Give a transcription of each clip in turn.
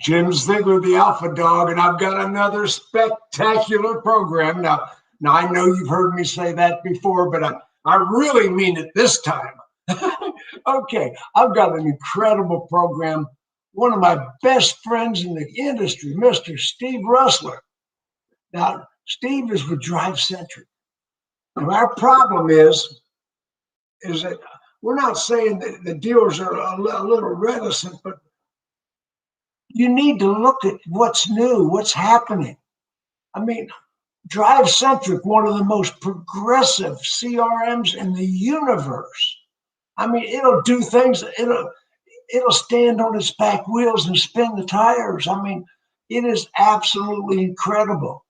Jim Ziegler, the Alpha Dog, and I've got another spectacular program. Now I know you've heard me say that before, but I really mean it this time. Okay, I've got an incredible program. One of my best friends in the industry, Mr. Steve Roessler. Now, Steve is with DriveCentric. And our problem is that we're not saying that the dealers are a little reticent, but you need to look at what's new, what's happening. I mean, DriveCentric, one of the most progressive CRMs in the universe. I mean, it'll do things, it'll stand on its back wheels and spin the tires. I mean, it is absolutely incredible.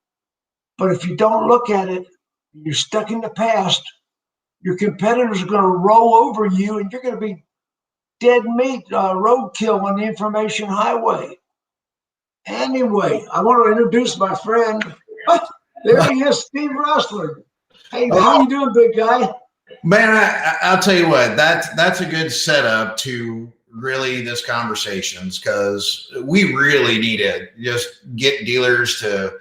But if you don't look at it, you're stuck in the past. Your competitors are going to roll over you, and you're going to be dead meat, roadkill on the information highway. Anyway, I want to introduce my friend. There he is, Steve Roessler. Hey, how you doing, big guy? Man, I'll tell you what, that's a good setup to really this conversations, because we really need to just get dealers to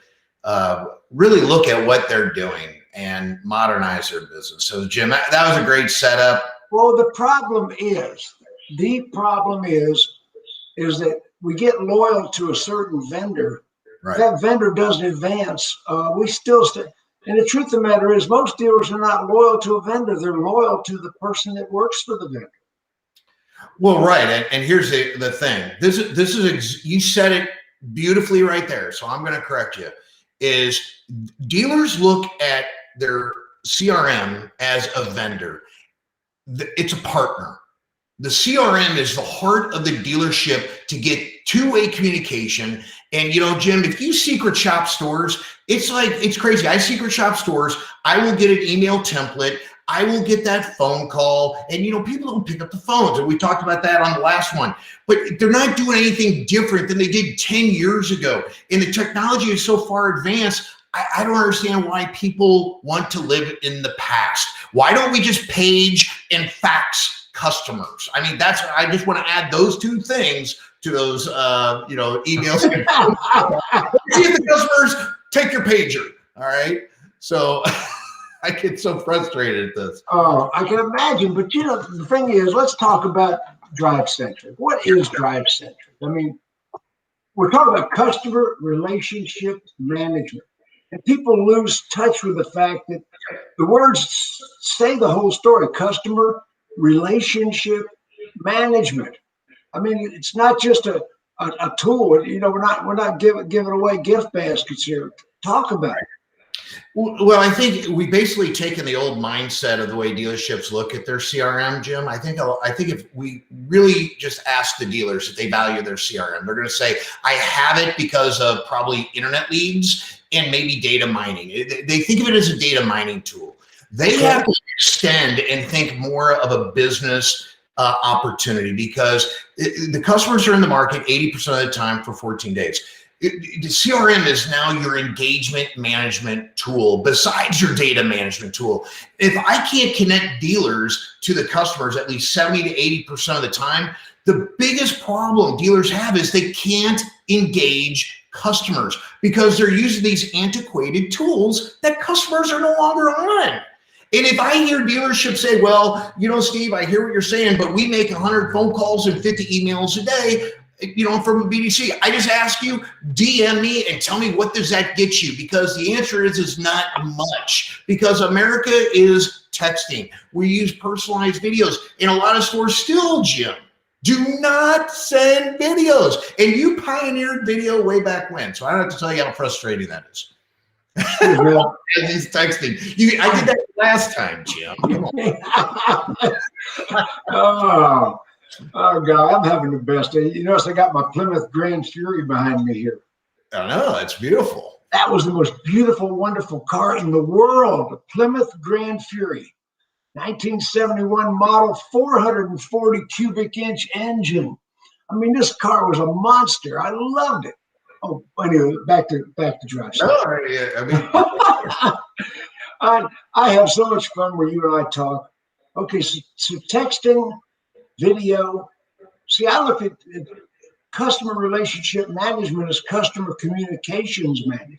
really look at what they're doing and modernize their business. So Jim, that was a great setup. Well, the problem is that we get loyal to a certain vendor. Right. If that vendor doesn't advance, we still stay. And the truth of the matter is, most dealers are not loyal to a vendor. They're loyal to the person that works for the vendor. Well, right. And here's the thing. This is you said it beautifully right there. So I'm going to correct you. Is dealers look at their CRM as a vendor. It's a partner. The CRM is the heart of the dealership to get two-way communication. And, you know, Jim, if you secret shop stores, it's crazy. I secret shop stores. I will get an email template. I will get that phone call. And, you know, people don't pick up the phones. And we talked about that on the last one. But they're not doing anything different than they did 10 years ago. And the technology is so far advanced, I don't understand why people want to live in the past. Why don't we just page and fax customers? I mean, I just want to add those two things to those, emails. See if the customers take your pager. All right. So I get so frustrated at this. Oh, I can imagine. But, you know, the thing is, let's talk about DriveCentric. What is DriveCentric? I mean, we're talking about customer relationship management. And people lose touch with the fact that the words say the whole story: customer relationship management. I mean, it's not just a tool. You know, we're not giving away gift baskets here. Talk about it. Well, I think we basically taken the old mindset of the way dealerships look at their CRM, Jim. I think if we really just ask the dealers if they value their CRM, they're going to say, I have it because of probably internet leads and maybe data mining. They think of it as a data mining tool. They have to extend and think more of a business opportunity, because the customers are in the market 80% of the time for 14 days. The CRM is now your engagement management tool besides your data management tool. If I can't connect dealers to the customers at least 70 to 80% of the time, the biggest problem dealers have is they can't engage customers because they're using these antiquated tools that customers are no longer on. And if I hear dealerships say, well, you know, Steve, I hear what you're saying, but we make 100 phone calls and 50 emails a day, you know, from a BDC, I just ask you, DM me and tell me, what does that get you? Because the answer is not much, because America is texting. We use personalized videos, and a lot of stores still, Jim, do not send videos. And you pioneered video way back when, so I don't have to tell you how frustrating that is. He's texting. I did that last time, Jim. Oh, God, I'm having the best day. You notice I got my Plymouth Grand Fury behind me here. I know, that's beautiful. That was the most beautiful, wonderful car in the world, the Plymouth Grand Fury. 1971 model, 440 cubic inch engine. I mean, this car was a monster. I loved it. Oh, anyway, back to drive. No, yeah, I mean, I have so much fun when you and I talk. Okay, so texting, video. See, I look at customer relationship management is customer communications management.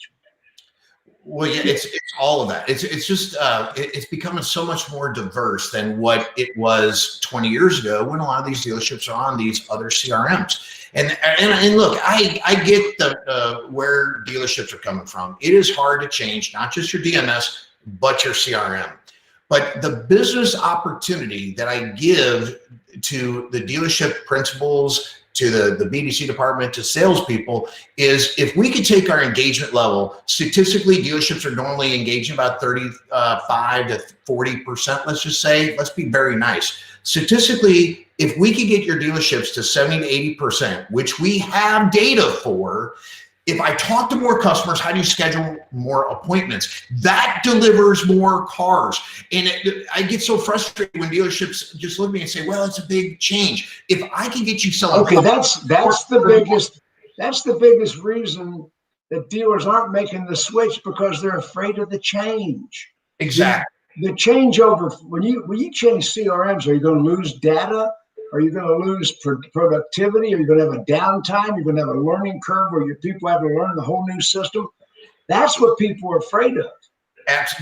Well, yeah, it's all of that. It's just it's becoming so much more diverse than what it was 20 years ago when a lot of these dealerships are on these other CRMs. And look, I get the where dealerships are coming from. It is hard to change not just your DMS but your CRM. But the business opportunity that I give to the dealership principals, to the BDC department, to salespeople, is if we could take our engagement level, statistically, dealerships are normally engaging about 35 to 40%, let's just say. Let's be very nice. Statistically, if we could get your dealerships to 70 to 80%, which we have data for, if I talk to more customers, how do you schedule more appointments? That delivers more cars. And I get so frustrated when dealerships just look at me and say, well, it's a big change. If I can get you selling. Okay, that's the biggest reason that dealers aren't making the switch, because they're afraid of the change. Exactly. The changeover, when you change CRMs, are you going to lose data? Are you going to lose productivity? Are you going to have a downtime? You're going to have a learning curve where your people have to learn the whole new system. That's what people are afraid of.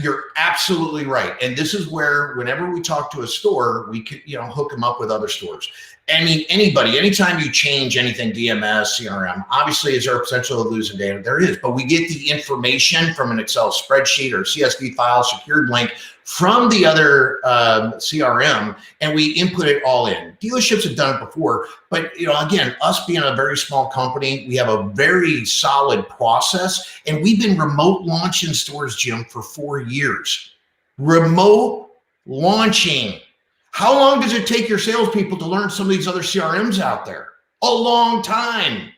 You're absolutely right. And this is where, whenever we talk to a store, we could, hook them up with other stores. I mean, anybody, anytime you change anything, DMS, CRM, obviously is there a potential of losing data? There is, but we get the information from an Excel spreadsheet or CSV file, secured link from the other CRM, and we input it all in. Dealerships have done it before, but again, us being a very small company, we have a very solid process, and we've been remote launching stores, Jim, for 4 years. Remote launching. How long does it take your salespeople to learn some of these other CRMs out there? A long time.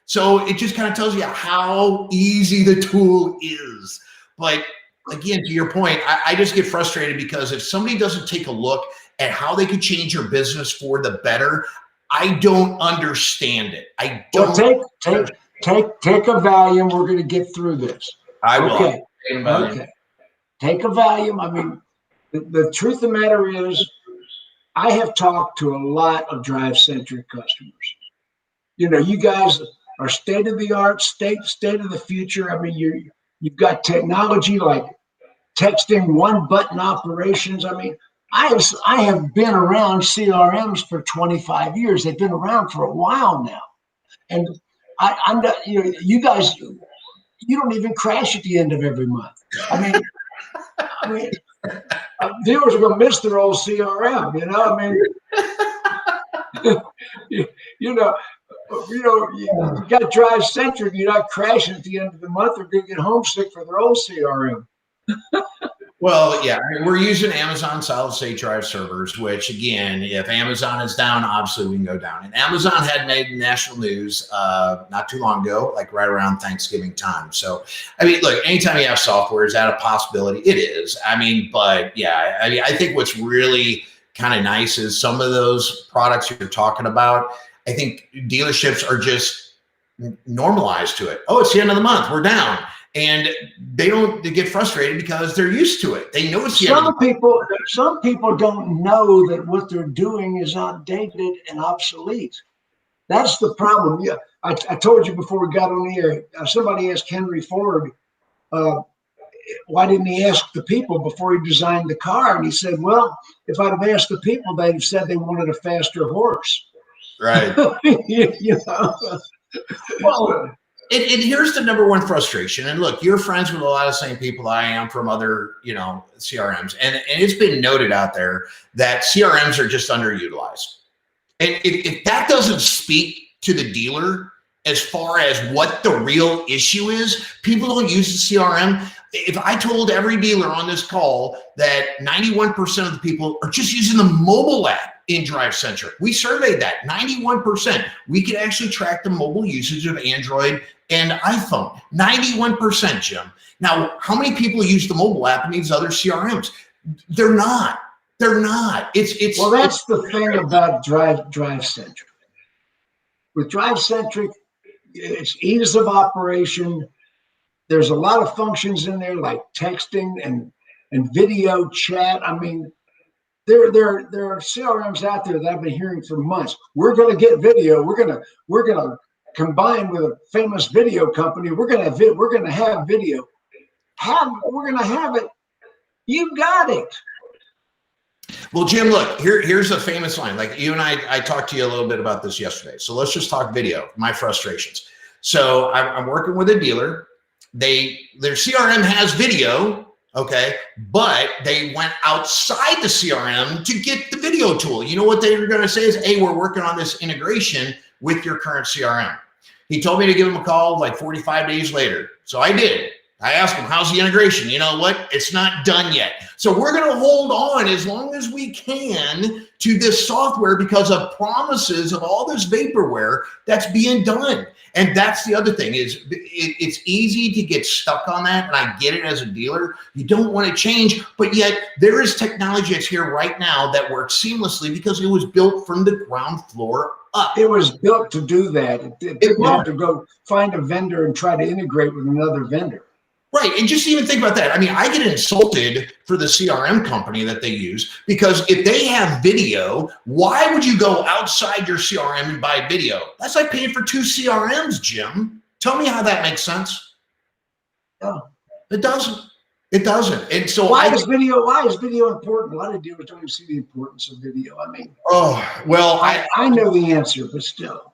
So it just kind of tells you how easy the tool is. But again, to your point, I just get frustrated because if somebody doesn't take a look at how they could change your business for the better, I don't understand it. I don't. Well, take a Valium. We're going to get through this. I will. Okay. Okay. Take a Valium. I mean, the truth of the matter is, I have talked to a lot of DriveCentric customers. You guys are state of the art, state of the future. I mean, you've got technology like texting, one button operations. I mean, I have been around CRMs for 25 years. They've been around for a while now, and I'm not. You guys, you don't even crash at the end of every month. I mean. Dealers are going to miss their old CRM, you got DriveCentric, you're not crashing at the end of the month. They're going to get homesick for their old CRM. Well, yeah, we're using Amazon solid state drive servers, which again, if Amazon is down, obviously we can go down. And Amazon had made national news not too long ago, like right around Thanksgiving time. So, I mean, look, anytime you have software, is that a possibility? It is. I mean, but yeah, I think what's really kind of nice is some of those products you're talking about, I think dealerships are just normalized to it. Oh, it's the end of the month, we're down. And they get frustrated because they're used to it. They know it's the some people don't know that what they're doing is outdated and obsolete. That's the problem. Yeah, I told you before we got on the air. Somebody asked Henry Ford, why didn't he ask the people before he designed the car? And he said, well, if I'd have asked the people, they'd have said they wanted a faster horse. Right. Well, and here's the number one frustration. And look, you're friends with a lot of the same people I am from other, CRMs. And it's been noted out there that CRMs are just underutilized. And if that doesn't speak to the dealer as far as what the real issue is, people don't use the CRM. If I told every dealer on this call that 91% of the people are just using the mobile app in DriveCentric, we surveyed that, 91%. We could actually track the mobile usage of Android and iPhone, 91%, Jim. Now, how many people use the mobile app in these other CRMs? They're not. Well, that's the thing about DriveCentric. With DriveCentric, it's ease of operation. There's a lot of functions in there like texting and video chat. I mean, there are CRMs out there that I've been hearing for months. We're going to get video. We're gonna combine with a famous video company. We're gonna have video. We're gonna have it. You got it. Well, Jim, look, here's a famous line. Like you and I talked to you a little bit about this yesterday. So let's just talk video, my frustrations. So I'm working with a dealer. Their CRM has video, okay, but they went outside the CRM to get the video tool. You know what they were going to say is, hey, we're working on this integration with your current CRM. He told me to give him a call like 45 days later. So I did. I asked him, how's the integration? You know what? It's not done yet. So we're going to hold on as long as we can to this software because of promises of all this vaporware that's being done. And that's the other thing is it's easy to get stuck on that. And I get it as a dealer. You don't want to change, but yet there is technology that's here right now that works seamlessly because it was built from the ground floor up. It was built to do that. It didn't have to go find a vendor and try to integrate with another vendor. Right. And just even think about that. I mean, I get insulted for the CRM company that they use because if they have video, why would you go outside your CRM and buy video? That's like paying for 2 CRMs, Jim. Tell me how that makes sense. No. It doesn't. It doesn't. And so why is video important? A lot of dealers don't even see the importance of video. I mean, I know the answer, but still.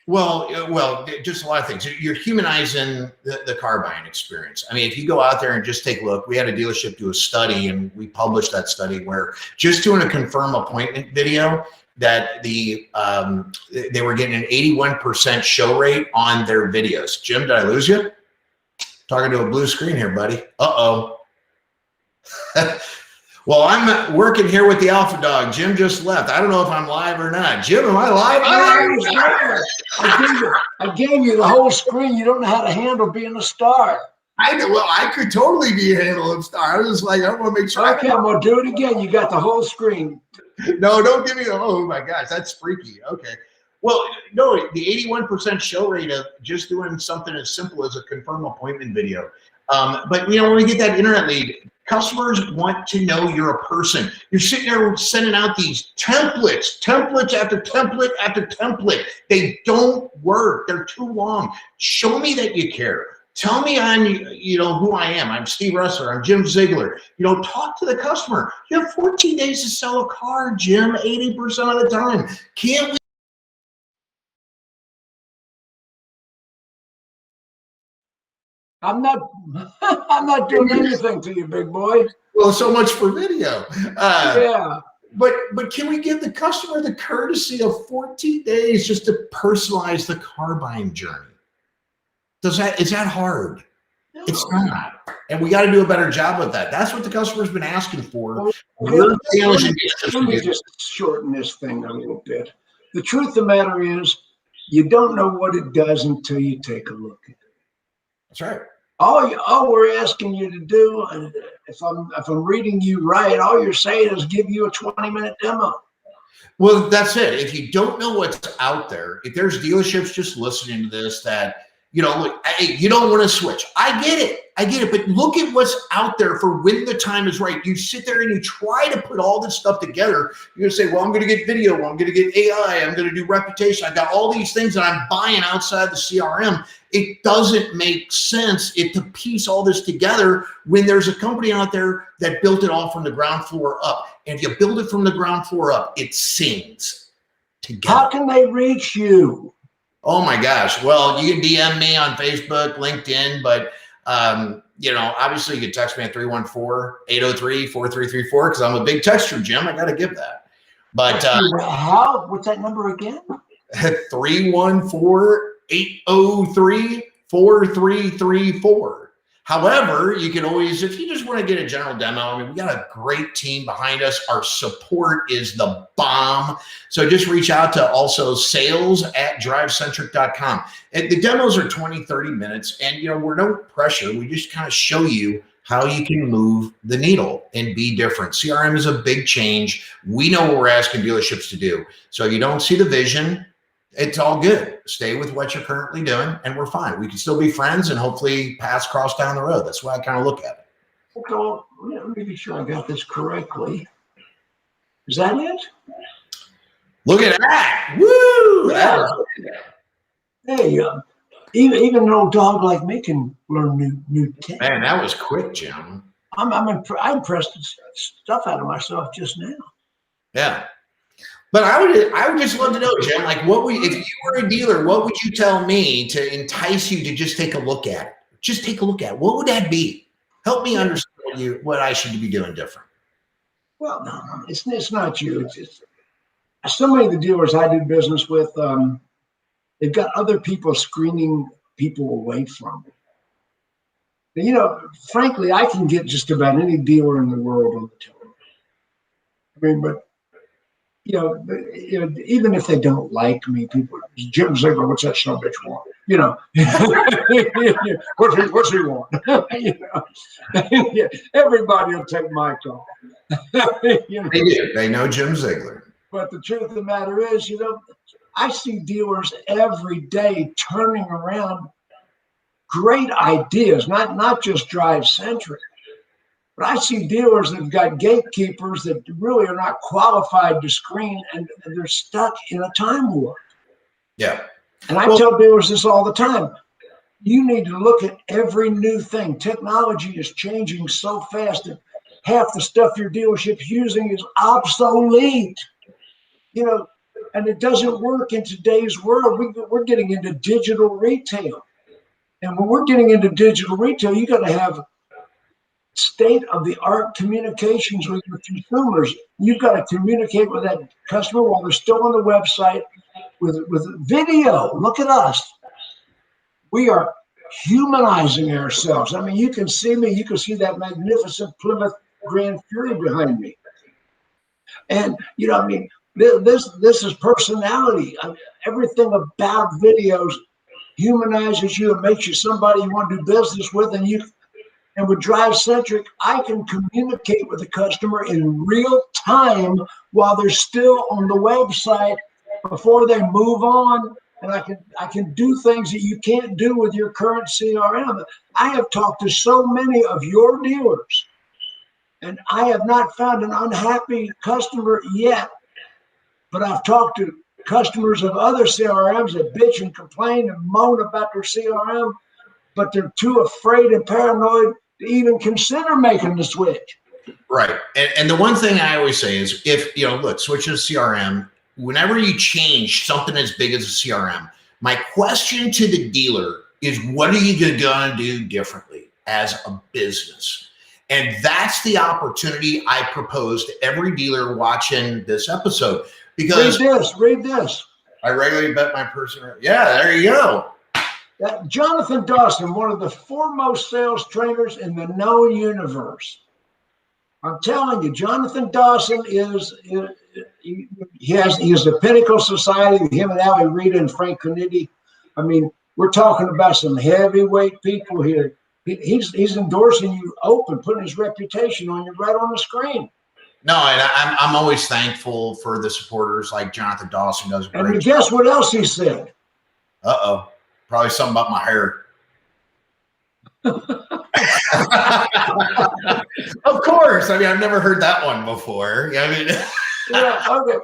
Well, just a lot of things. You're humanizing the car buying experience. I mean, if you go out there and just take a look, we had a dealership do a study and we published that study where just doing a confirm appointment video that they were getting an 81% show rate on their videos. Jim, did I lose you? Talking to a blue screen here, buddy. Uh-oh. Well, I'm working here with the Alpha Dog. Jim just left. I don't know if I'm live or not. Jim, am I live? I gave you the whole screen. You don't know how to handle being a star. I know. Well, I could totally be a handling star. I was just like, I want to make sure. Okay, I'm going to do it again. You got the whole screen. No, don't give me the, oh my gosh, that's freaky. Okay. Well, no, the 81% show rate of just doing something as simple as a confirm appointment video. But, you know, when we get that internet lead, customers want to know you're a person. You're sitting there sending out these templates after template after template. They don't work. They're too long. Show me that you care. Tell me who I am. I'm Steve Roessler. I'm Jim Ziegler. Talk to the customer. You have 14 days to sell a car, Jim, 80% of the time. Can't we? I'm not doing anything to you, big boy. Well, so much for video. Yeah. But can we give the customer the courtesy of 14 days just to personalize the car buying journey? Is that hard? No. It's not. And we got to do a better job with that. That's what the customer's been asking for. Let me just shorten this thing a little bit. The truth of the matter is you don't know what it does until you take a look at it. That's right. All we're asking you to do, if I'm reading you right, all you're saying is give you a 20-minute demo. Well, that's it. If you don't know what's out there, if there's dealerships just listening to this that, look, hey, you don't want to switch. I get it. But look at what's out there for when the time is right. You sit there and you try to put all this stuff together. You're going to say, well, I'm going to get video. I'm going to get AI. I'm going to do reputation. I've got all these things that I'm buying outside the CRM. It doesn't make sense to piece all this together when there's a company out there that built it all from the ground floor up. And if you build it from the ground floor up, it sings together. How can they reach you? Oh my gosh. Well, you can DM me on Facebook, LinkedIn, but obviously you can text me at 314-803-4334 because I'm a big texter, Jim. I got to give that. But what's that number again? 314-803-4334. However, you can always, if you just want to get a general demo, we got a great team behind us. Our support is the bomb. So just reach out to also sales@drivecentric.com. And the demos are 20, 30 minutes. And, we're no pressure. We just kind of show you how you can move the needle and be different. CRM is a big change. We know what we're asking dealerships to do. So if you don't see the vision, it's all good. Stay with what you're currently doing, and we're fine. We can still be friends and hopefully paths cross down the road. That's why I kind of look at it. Okay, well, let me be sure I got this correctly. Is that it? Look at that. Woo! Yeah. Hey, even an old dog like me can learn new things. Man, that was quick, Jim. I impressed stuff out of myself just now. Yeah. But I would just love to know, Jim, like if you were a dealer, what would you tell me to entice you to just take a look at it? Just take a look at it. What would that be? Help me understand what I should be doing different. Well, no, it's not you. It's so many of the dealers I do business with, they've got other people screening people away from me. You know, frankly, I can get just about any dealer in the world on the telephone. I mean, but even if they don't like me, people, Jim Ziegler, what's that son of a bitch want? You know, what's he want? Everybody will take my call. They know Jim Ziegler. But the truth of the matter is, I see dealers every day turning around great ideas, not just DriveCentric, but I see dealers that have got gatekeepers that really are not qualified to screen, and they're stuck in a time warp. Yeah. And I tell dealers this all the time. You need to look at every new thing. Technology is changing so fast that half the stuff your dealership's using is obsolete. And it doesn't work in today's world. We're getting into digital retail. And when we're getting into digital retail, you got to have state-of-the-art communications with your consumers. You've got to communicate with that customer while they're still on the website with video. Look at us. We are humanizing ourselves. I mean, you can see me. You can see that magnificent Plymouth Grand Fury behind me. And, this is personality. Everything about videos humanizes you and makes you somebody you want to do business with. And with DriveCentric, I can communicate with the customer in real time while they're still on the website before they move on. And I can do things that you can't do with your current CRM. I have talked to so many of your dealers, and I have not found an unhappy customer yet. But I've talked to customers of other CRMs that bitch and complain and moan about their CRM, but they're too afraid and paranoid to even consider making the switch. Right. And the one thing I always say is switch to CRM, whenever you change something as big as a CRM, my question to the dealer is, what are you going to do differently as a business? And that's the opportunity I propose to every dealer watching this episode. Because read this. I regularly bet my person. Yeah, there you go. Jonathan Dawson, one of the foremost sales trainers in the known universe. I'm telling you, Jonathan Dawson is the Pinnacle Society. Him and Ali Rita and Frank Cornetti. I mean, we're talking about some heavyweight people here. He's endorsing you open, putting his reputation on you right on the screen. No, and I'm always thankful for the supporters like Jonathan Dawson does. And guess what else he said? Uh-oh. Probably something about my hair. Of course. I mean, I've never heard that one before. Yeah, okay.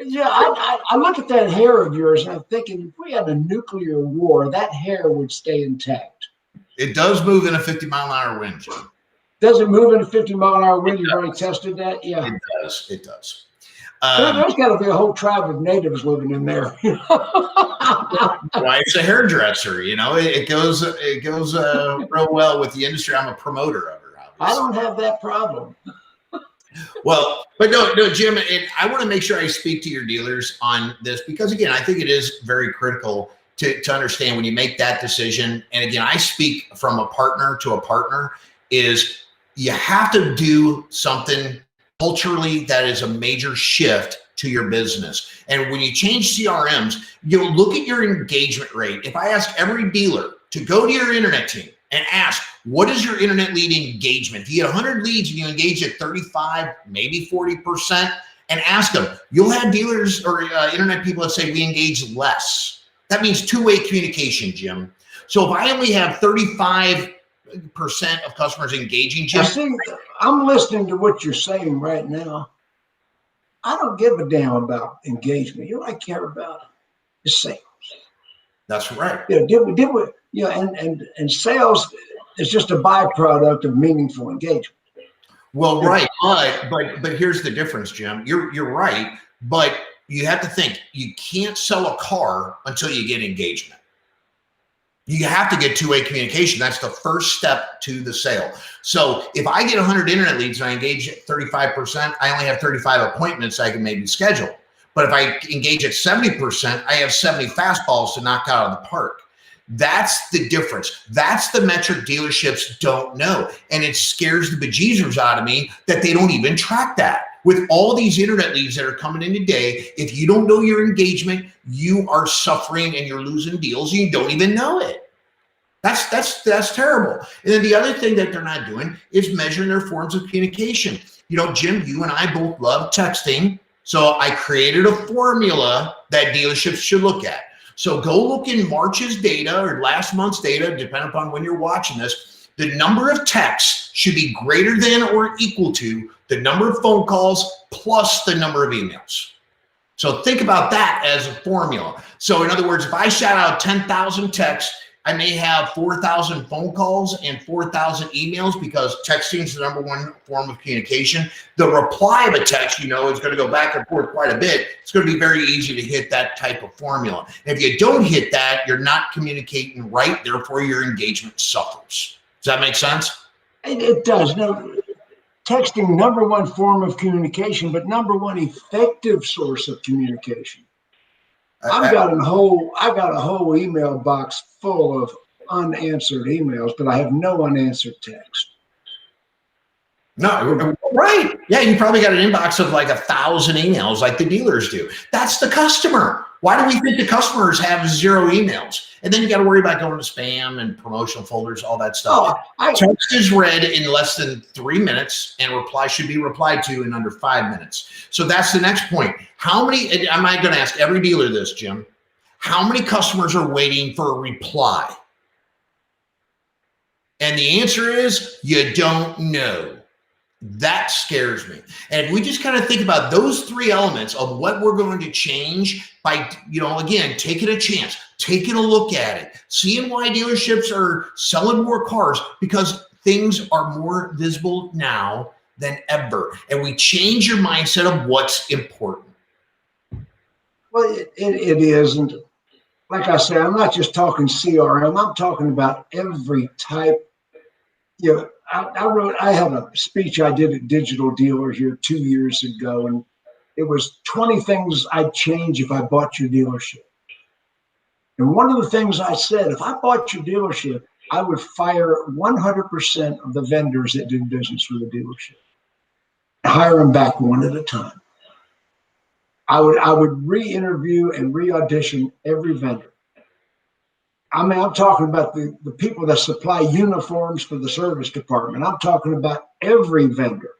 Yeah, I look at that hair of yours and I'm thinking, if we had a nuclear war, that hair would stay intact. It does move in a 50-mile-an-hour wind, Jim. Does it move in a 50-mile-an-hour wind? You've already tested that? Yeah. It does. There's got to be a whole tribe of natives living in there. Why, it's a hairdresser, it goes real well with the industry. I'm a promoter of her, obviously. I don't have that problem. Well, but no, Jim, I want to make sure I speak to your dealers on this because, again, I think it is very critical to understand when you make that decision. And again, I speak from a partner to a partner, is you have to do something culturally that is a major shift to your business. And when you change CRMs, you look at your engagement rate. If I ask every dealer to go to your internet team and ask, what is your internet lead engagement? If you get 100 leads and you engage at 35, maybe 40%, and ask them, you'll have dealers or internet people that say we engage less. That means two-way communication, Jim. So if I only have 35% of customers engaging, Jim. I'm listening to what you're saying right now. I don't give a damn about engagement. You know what I care about is sales. That's right. Did we, and sales is just a byproduct of meaningful engagement. Well, right, but here's the difference, Jim. You're right, but you have to think you can't sell a car until you get engagement. You have to get two-way communication. That's the first step to the sale. So if I get 100 internet leads and I engage at 35%, I only have 35 appointments I can maybe schedule. But if I engage at 70%, I have 70 fastballs to knock out of the park. That's the difference. That's the metric dealerships don't know. And it scares the bejesus out of me that they don't even track that. With all these internet leads that are coming in today, if you don't know your engagement, you are suffering and you're losing deals and you don't even know it. That's terrible. And then the other thing that they're not doing is measuring their forms of communication. You know, Jim, you and I both love texting. So I created a formula that dealerships should look at. So go look in March's data or last month's data, depending upon when you're watching this. The number of texts should be greater than or equal to the number of phone calls plus the number of emails. So think about that as a formula. So in other words, if I shout out 10,000 texts, I may have 4,000 phone calls and 4,000 emails because texting is the number one form of communication. The reply of a text, is going to go back and forth quite a bit. It's going to be very easy to hit that type of formula. And if you don't hit that, you're not communicating right. Therefore, your engagement suffers. Does that make sense? It does. No, texting, number one form of communication, but number one effective source of communication. I've got a whole email box full of unanswered emails, but I have no unanswered text. No, right. Yeah, you probably got an inbox of like 1,000 emails like the dealers do. That's the customer. Why do we think the customers have 0 emails? And then you got to worry about going to spam and promotional folders, all that stuff. Text is read in less than 3 minutes and reply should be replied to in under 5 minutes. So that's the next point. How many, am I going to ask every dealer this, Jim? How many customers are waiting for a reply? And the answer is you don't know. That scares me. And if we just kind of think about those 3 elements of what we're going to change by, again, taking a chance, taking a look at it, seeing why dealerships are selling more cars, because things are more visible now than ever. And we change your mindset of what's important. Well, it is. And like I said, I'm not just talking CRM. I'm talking about every type. I had a speech I did at Digital Dealer here 2 years ago, and it was 20 things I'd change if I bought your dealership. And one of the things I said, if I bought your dealership, I would fire 100% of the vendors that do business with the dealership, hire them back one at a time. I would re-interview and re-audition every vendor. I mean, I'm talking about the people that supply uniforms for the service department. I'm talking about every vendor.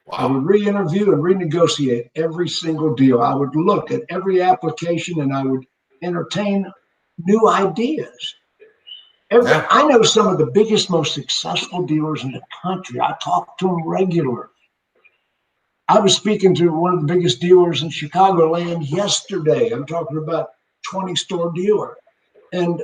Wow. I would re-interview and renegotiate every single deal. I would look at every application and I would entertain new ideas. I know some of the biggest, most successful dealers in the country. I talk to them regularly. I was speaking to one of the biggest dealers in Chicagoland yesterday. I'm talking about 20-store dealer. And,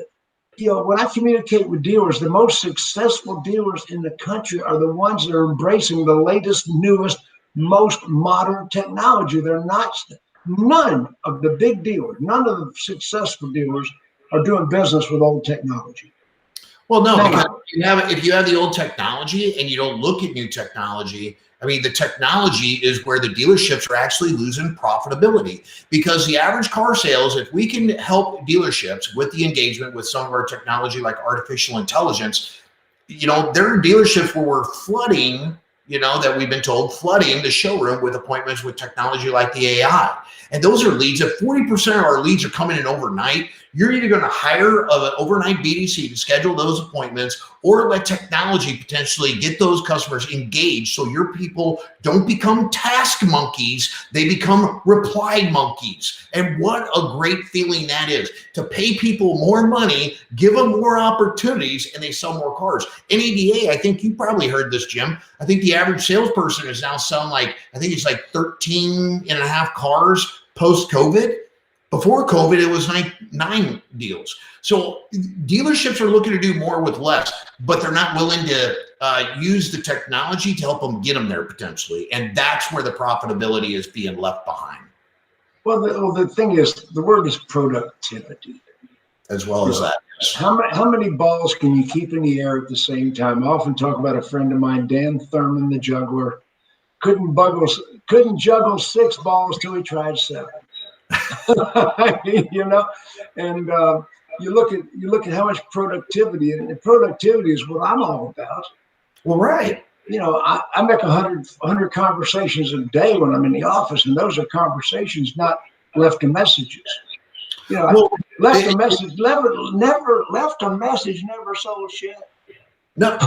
when I communicate with dealers, the most successful dealers in the country are the ones that are embracing the latest, newest, most modern technology. None of the big dealers, none of the successful dealers are doing business with old technology. Well, no, because if you have the old technology and you don't look at new technology, I mean, the technology is where the dealerships are actually losing profitability, because the average car sales, if we can help dealerships with the engagement with some of our technology like artificial intelligence, there are dealerships where we're flooding, that we've been told, flooding the showroom with appointments with technology like the AI. And those are leads. If 40% of our leads are coming in overnight, You're either going to hire an overnight BDC to schedule those appointments, or let technology potentially get those customers engaged so your people don't become task monkeys, they become reply monkeys. And what a great feeling that is, to pay people more money, give them more opportunities, and they sell more cars. NADA, I think you probably heard this, Jim. I think the average salesperson is now selling like, I think it's like 13 and a half cars post-COVID. Before COVID, it was like 9 deals. So dealerships are looking to do more with less, but they're not willing to use the technology to help them get them there potentially. And that's where the profitability is being left behind. Well, the thing is, the word is productivity. As well as that. How many balls can you keep in the air at the same time? I often talk about a friend of mine, Dan Thurman, the juggler. Couldn't juggle 6 balls till he tried 7. You know, and you look at how much productivity, and productivity is what I'm all about. Well, right. You know, I make 100 conversations a day when I'm in the office, and those are conversations, not left messages. You know, well, left a message never sold shit. No,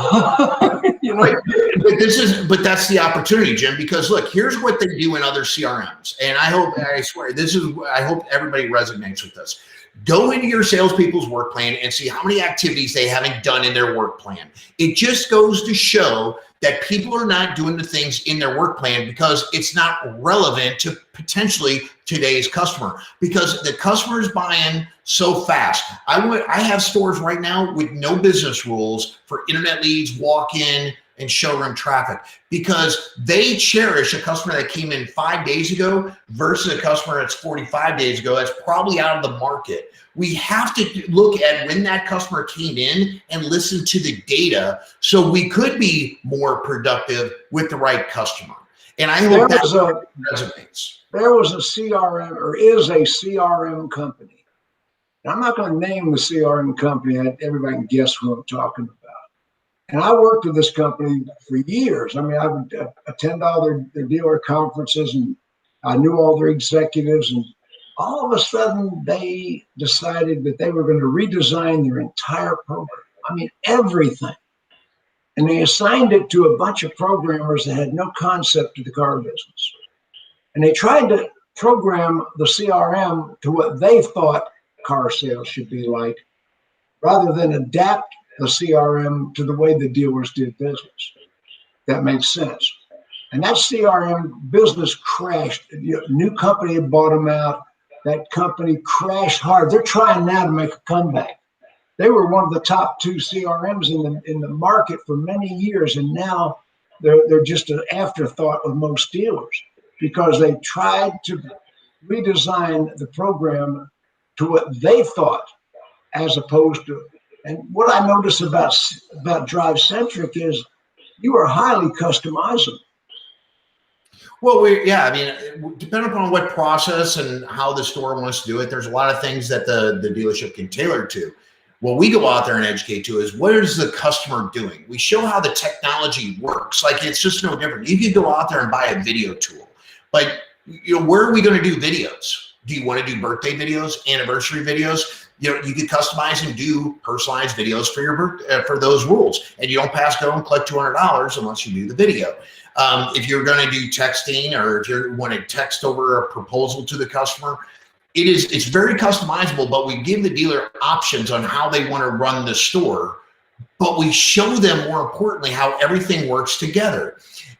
you know, but that's the opportunity, Jim, because look, here's what they do in other CRMs. And I hope everybody resonates with this. Go into your salespeople's work plan and see how many activities they haven't done in their work plan. It just goes to show that people are not doing the things in their work plan because it's not relevant to potentially today's customer, because the customer is buying so fast. I have stores right now with no business rules for internet leads, walk-in, and showroom traffic, because they cherish a customer that came in 5 days ago versus a customer that's 45 days ago that's probably out of the market. We have to look at when that customer came in and listen to the data so we could be more productive with the right customer. And I hope that resonates. There was a CRM, or is a CRM company. Now, I'm not going to name the CRM company. Everybody can guess who I'm talking about. And I worked with this company for years. I mean, I would attend all their dealer conferences, and I knew all their executives. And all of a sudden, they decided that they were going to redesign their entire program. I mean, everything. And they assigned it to a bunch of programmers that had no concept of the car business. And they tried to program the CRM to what they thought car sales should be like, rather than adapt the CRM to the way the dealers did business. That makes sense. And that CRM business crashed. New company had bought them out. That company crashed hard. They're trying now to make a comeback. They were one of the top 2 CRMs in the market for many years, and now they're just an afterthought with most dealers, because they tried to redesign the program to what they thought, as opposed to. And what I notice about DriveCentric is you are highly customizable. Well, I mean, depending upon what process and how the store wants to do it, there's a lot of things that the dealership can tailor to. What we go out there and educate to is, what is the customer doing? We show how the technology works. Like, it's just no different. You could go out there and buy a video tool, but where are we going to do videos? Do you want to do birthday videos, anniversary videos? You could customize and do personalized videos for your for those rules, and you don't pass go and collect $200 unless you do the video. If you're going to do texting, or if you want to text over a proposal to the customer, it's very customizable, but we give the dealer options on how they want to run the store, but we show them, more importantly, how everything works together.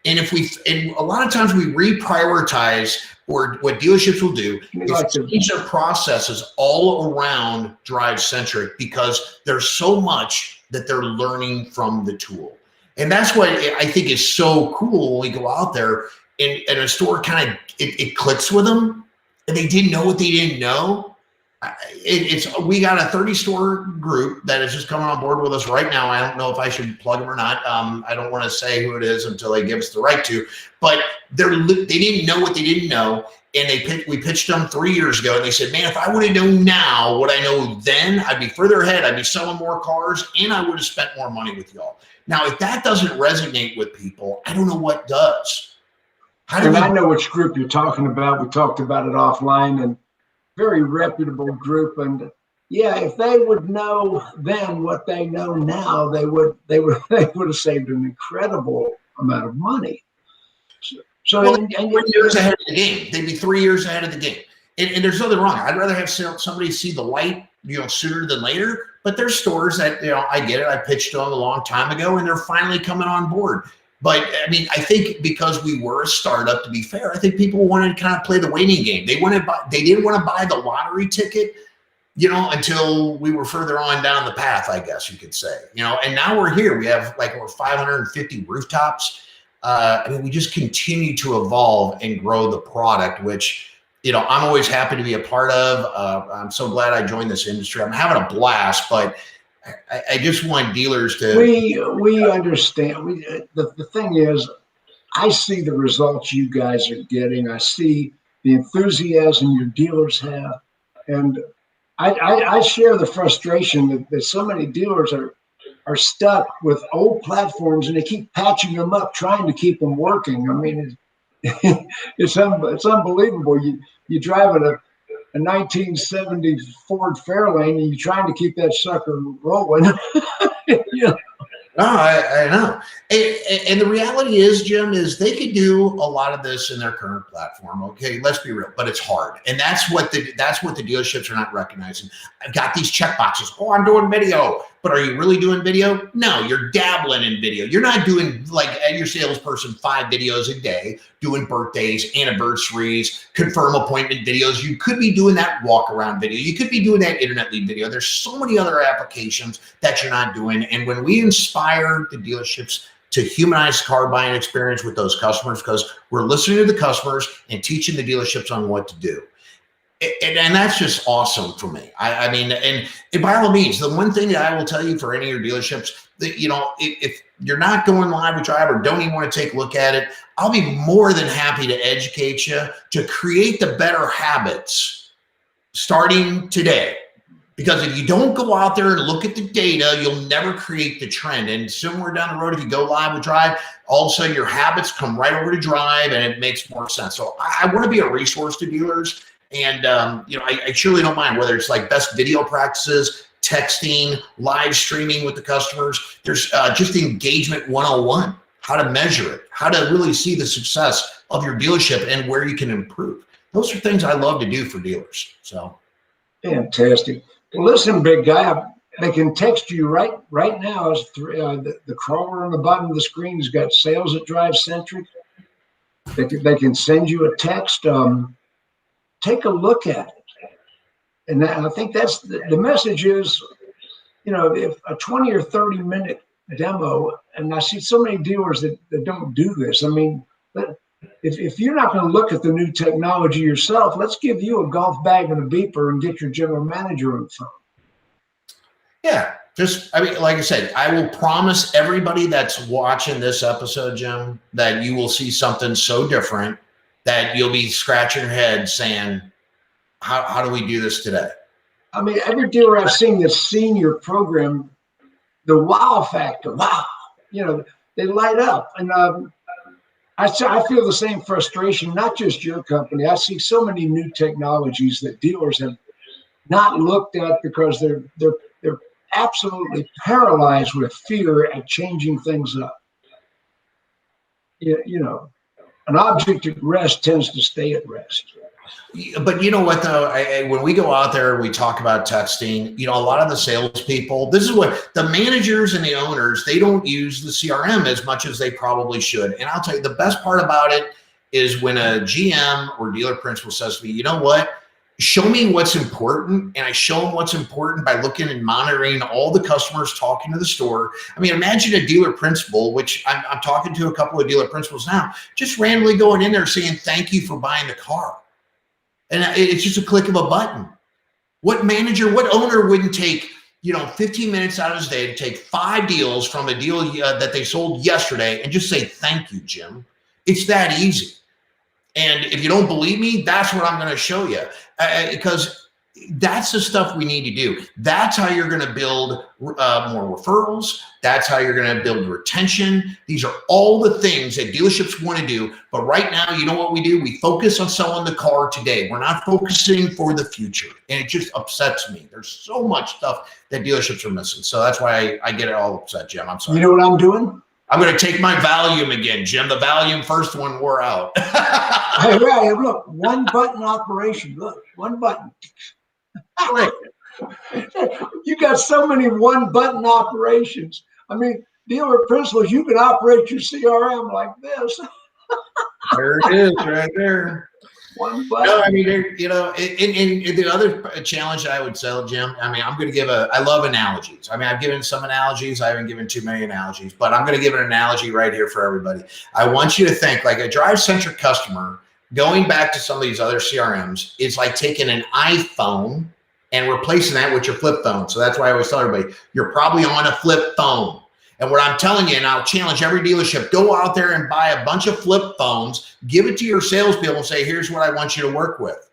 And a lot of times we reprioritize, or what dealerships will do is change their processes all around DriveCentric, because there's so much that they're learning from the tool. And that's what I think is so cool when we go out there and a store kind of, it clicks with them, and they didn't know what they didn't know. We got a 30-store group that is just coming on board with us right now. I don't know if I should plug them or not. I don't want to say who it is until they give us the right to, but they didn't know what they didn't know. And we pitched them 3 years ago, and they said, man, if I would have known now what I know then, I'd be further ahead. I'd be selling more cars, and I would have spent more money with y'all. Now, if that doesn't resonate with people, I don't know what does. I know which group you're talking about. We talked about it offline, and very reputable group. And Yeah, if they would know then what they know now, they would have saved an incredible amount of money. Well, 3 years ahead of the game. They'd be 3 years ahead of the game. And there's nothing wrong. I'd rather have somebody see the light, sooner than later. But there's stores that, I get it. I pitched to them a long time ago, and they're finally coming on board. But I mean, I think because we were a startup, to be fair, I think people wanted to kind of play the waiting game. They didn't want to buy the lottery ticket, until we were further on down the path, I guess you could say. And now we're here. We have like over 550 rooftops. I mean, we just continue to evolve and grow the product, which, I'm always happy to be a part of. I'm so glad I joined this industry. I'm having a blast, but I just want dealers to. We understand. The thing is, I see the results you guys are getting. I see the enthusiasm your dealers have, and I share the frustration that so many dealers are stuck with old platforms, and they keep patching them up, trying to keep them working. I mean, it's unbelievable. You drive a 1970 Ford Fairlane, and you're trying to keep that sucker rolling. No, I know. And the reality is, Jim, is they could do a lot of this in their current platform. Okay, let's be real, but it's hard. And that's what the dealerships are not recognizing. I've got these check boxes. Oh, I'm doing video. But are you really doing video? No, you're dabbling in video. You're not doing, like your salesperson, 5 videos a day, doing birthdays, anniversaries, confirm appointment videos. You could be doing that walk around video. You could be doing that internet lead video. There's so many other applications that you're not doing. And when we inspire the dealerships to humanize car buying experience with those customers, because we're listening to the customers and teaching the dealerships on what to do. And that's just awesome for me. I mean, and by all means, the one thing that I will tell you for any of your dealerships, that if you're not going live with Drive or don't even want to take a look at it, I'll be more than happy to educate you to create the better habits starting today. Because if you don't go out there and look at the data, you'll never create the trend. And somewhere down the road, if you go live with Drive, all of a sudden your habits come right over to Drive, and it makes more sense. So I want to be a resource to dealers. And, I surely don't mind whether it's like best video practices, texting, live streaming with the customers. There's just engagement 101, how to measure it, how to really see the success of your dealership and where you can improve. Those are things I love to do for dealers. So fantastic. Well, listen, big guy, they can text you right now. The crawler on the bottom of the screen has got sales at DriveCentric. They can send you a text. Take a look at it. And I think that's the message is, if a 20 or 30 minute demo, and I see so many dealers that don't do this. I mean, if you're not going to look at the new technology yourself, let's give you a golf bag and a beeper and get your general manager on the phone. Yeah, like I said, I will promise everybody that's watching this episode, Jim, that you will see something so different that you'll be scratching your head saying, how do we do this today? I mean, every dealer I've seen that's seen your program, the wow factor, wow, they light up. And I feel the same frustration, not just your company. I see so many new technologies that dealers have not looked at because they're absolutely paralyzed with fear at changing things up. An object at rest tends to stay at rest. But you know what, though? When we go out there and we talk about texting, a lot of the salespeople, this is what the managers and the owners, they don't use the CRM as much as they probably should. And I'll tell you, the best part about it is when a GM or dealer principal says to me, you know what? Show me what's important. And I show them what's important by looking and monitoring all the customers talking to the store. I mean, imagine a dealer principal, which I'm talking to a couple of dealer principals now, just randomly going in there saying, thank you for buying the car. And it's just a click of a button. What manager, what owner wouldn't take, 15 minutes out of his day to take 5 deals from a deal that they sold yesterday and just say, thank you, Jim. It's that easy. And if you don't believe me, that's what I'm going to show you. Because that's the stuff we need to do. That's how you're going to build more referrals. That's how you're going to build retention. These are all the things that dealerships want to do. But right now, you know what we do? We focus on selling the car today. We're not focusing for the future. And it just upsets me. There's so much stuff that dealerships are missing. So that's why I get it all upset, Jim. I'm sorry. You know what I'm doing? I'm going to take my Valium again, Jim. The Valium first one wore out. Hey, look, one button operation. Look, one button. You got so many one button operations. I mean, dealer principals, you can operate your CRM like this. There it is, right there. One button. No, I mean, you know, and the other challenge I would say, Jim, I mean, I'm going to give I love analogies. I mean, I've given some analogies. I haven't given too many analogies, but I'm going to give an analogy right here for everybody. I want you to think like a DriveCentric customer going back to some of these other CRMs. It's like taking an iPhone and replacing that with your flip phone. So that's why I always tell everybody, you're probably on a flip phone. And what I'm telling you, and I'll challenge every dealership, go out there and buy a bunch of flip phones, give it to your salespeople and say, here's what I want you to work with.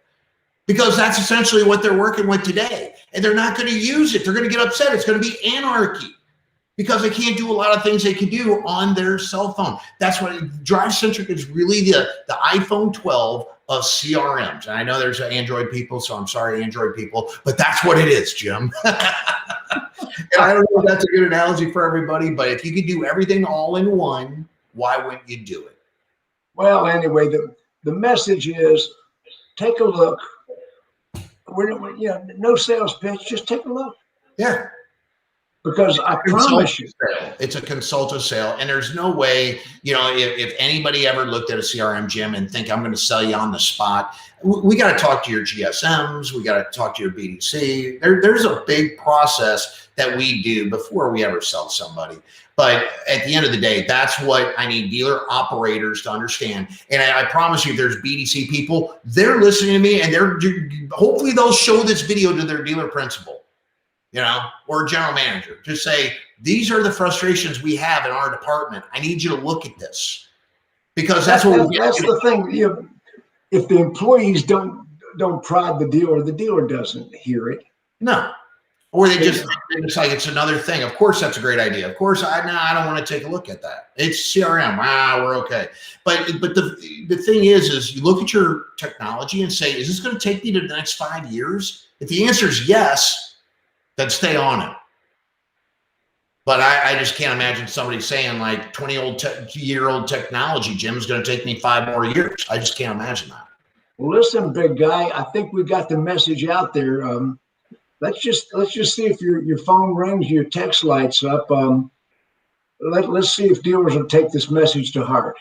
Because that's essentially what they're working with today. And they're not going to use it. They're going to get upset. It's going to be anarchy because they can't do a lot of things they can do on their cell phone. That's what DriveCentric is really the iPhone 12 of CRMs. And I know there's Android people, so I'm sorry, Android people, but that's what it is, Jim. And I don't know if that's a good analogy for everybody, but if you could do everything all in one, why wouldn't you do it? Well, anyway, the message is take a look. No sales pitch, just take a look. Yeah. Because I promise you, it's a consultative sale, and there's no way, you know, if anybody ever looked at a CRM, Jim, and think I'm going to sell you on the spot, we got to talk to your GSMs, we got to talk to your BDC. There's a big process that we do before we ever sell somebody. But at the end of the day, that's what I need dealer operators to understand. And I promise you, there's BDC people, they're listening to me, and hopefully they'll show this video to their dealer principal, you know, or general manager. Just say, these are the frustrations we have in our department. I need you to look at this, because that's the thing. If the employees don't prod the dealer doesn't hear it. No. Or they just, it's like, it's another thing. Of course, that's a great idea. Of course, I don't want to take a look at that. It's CRM. We're okay. But the thing is you look at your technology and say, is this going to take me to the next 5 years? If the answer is yes, then stay on it. But I just can't imagine somebody saying like 20-year-old technology, Jim, is going to take me 5 more years. I just can't imagine that. Well, listen, big guy, I think we got the message out there. Let's just see if your phone rings, your text lights up. Let's see if dealers will take this message to heart.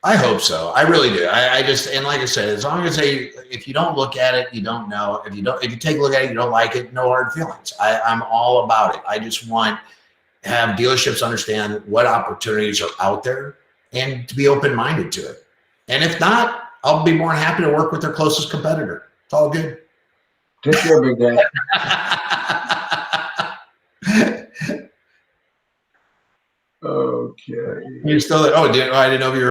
I hope so. I really do. I just, and like I said, as long as if you don't look at it, you don't know. If you take a look at it, you don't like it, no hard feelings. I'm all about it. I just want to have dealerships understand what opportunities are out there and to be open-minded to it. And if not, I'll be more than happy to work with their closest competitor. It's all good. Take care, big guy. Okay. You're still there? Oh, I didn't know if you were.